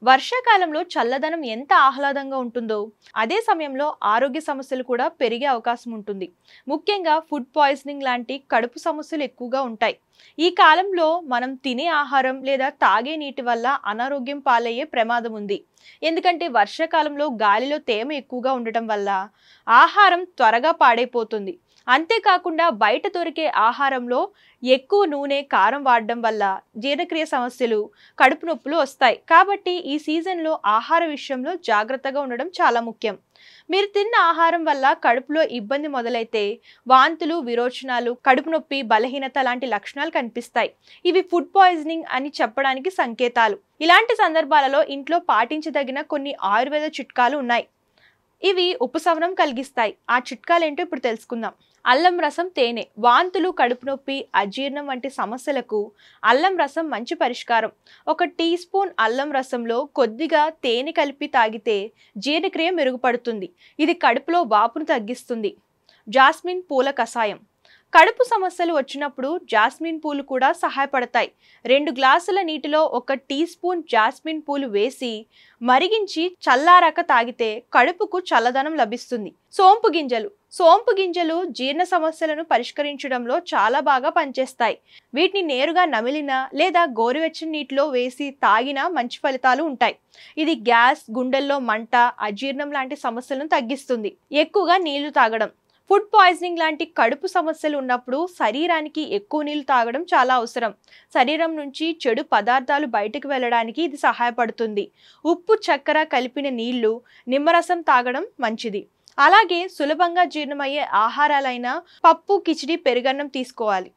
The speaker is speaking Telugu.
వర్షాకాలంలో చల్లదనం ఎంత ఆహ్లాదంగా ఉంటుందో అదే సమయంలో ఆరోగ్య సమస్యలు కూడా పెరిగే అవకాశం ఉంటుంది. ముఖ్యంగా ఫుడ్ పాయిజనింగ్ లాంటి కడుపు సమస్యలు ఎక్కువగా ఉంటాయి. ఈ కాలంలో మనం తినే ఆహారం లేదా తాగే నీటి వల్ల అనారోగ్యం పాలయ్యే ప్రమాదం ఉంది. ఎందుకంటే వర్షాకాలంలో గాలిలో తేమ ఎక్కువగా ఉండటం వల్ల ఆహారం త్వరగా పాడైపోతుంది. అంతేకాకుండా బయట దొరికే ఆహారంలో ఎక్కువ నూనె, కారం వాడడం వల్ల జీర్ణక్రియ సమస్యలు, కడుపు నొప్పులు వస్తాయి. కాబట్టి ఈ సీజన్లో ఆహార విషయంలో జాగ్రత్తగా ఉండడం చాలా ముఖ్యం. మీరు తిన్న ఆహారం వల్ల కడుపులో ఇబ్బంది మొదలైతే వాంతులు, విరోచనాలు, కడుపు నొప్పి, బలహీనత లాంటి లక్షణాలు కనిపిస్తాయి. ఇవి ఫుడ్ పాయిజనింగ్ అని చెప్పడానికి సంకేతాలు. ఇలాంటి సందర్భాలలో ఇంట్లో పాటించదగిన కొన్ని ఆయుర్వేద చిట్కాలు ఉన్నాయి. ఇవి ఉపశమనం కలిగిస్తాయి. ఆ చిట్కాలేంటో ఇప్పుడు తెలుసుకుందాం. అల్లం రసం, తేనె. వాంతులు, కడుపు నొప్పి, అజీర్ణం వంటి సమస్యలకు అల్లం రసం మంచి పరిష్కారం. 1 టీ స్పూన్ అల్లం రసంలో కొద్దిగా తేనె కలిపి తాగితే జీర్ణక్రియ మెరుగుపడుతుంది. ఇది కడుపులో వాపును తగ్గిస్తుంది. జాస్మిన్ పూల కషాయం. కడుపు సమస్యలు వచ్చినప్పుడు జాస్మిన్ పూలు కూడా సహాయపడతాయి. 2 గ్లాసుల నీటిలో 1 టీ స్పూన్ జాస్మిన్ పూలు వేసి మరిగించి చల్లారాక తాగితే కడుపుకు చల్లదనం లభిస్తుంది. సోంపు గింజలు. సోంపు గింజలు జీర్ణ సమస్యలను పరిష్కరించడంలో చాలా బాగా పనిచేస్తాయి. వీటిని నేరుగా నమిలినా లేదా గోరువెచ్చని నీటిలో వేసి తాగినా మంచి ఫలితాలు ఉంటాయి. ఇది గ్యాస్, గుండెల్లో మంట, అజీర్ణం లాంటి సమస్యలను తగ్గిస్తుంది. ఎక్కువగా నీళ్లు తాగడం. ఫుడ్ పాయిజనింగ్ లాంటి కడుపు సమస్యలు ఉన్నప్పుడు శరీరానికి ఎక్కువ నీళ్లు తాగడం చాలా అవసరం. శరీరం నుంచి చెడు పదార్థాలు బయటకు వెళ్ళడానికి ఇది సహాయపడుతుంది. ఉప్పు, చక్కెర కలిపిన నీళ్లు, నిమ్మరసం తాగడం మంచిది. అలాగే సులభంగా జీర్ణమయ్యే ఆహారాలైన పప్పు, కిచిడి, పెరుగన్నం తీసుకోవాలి.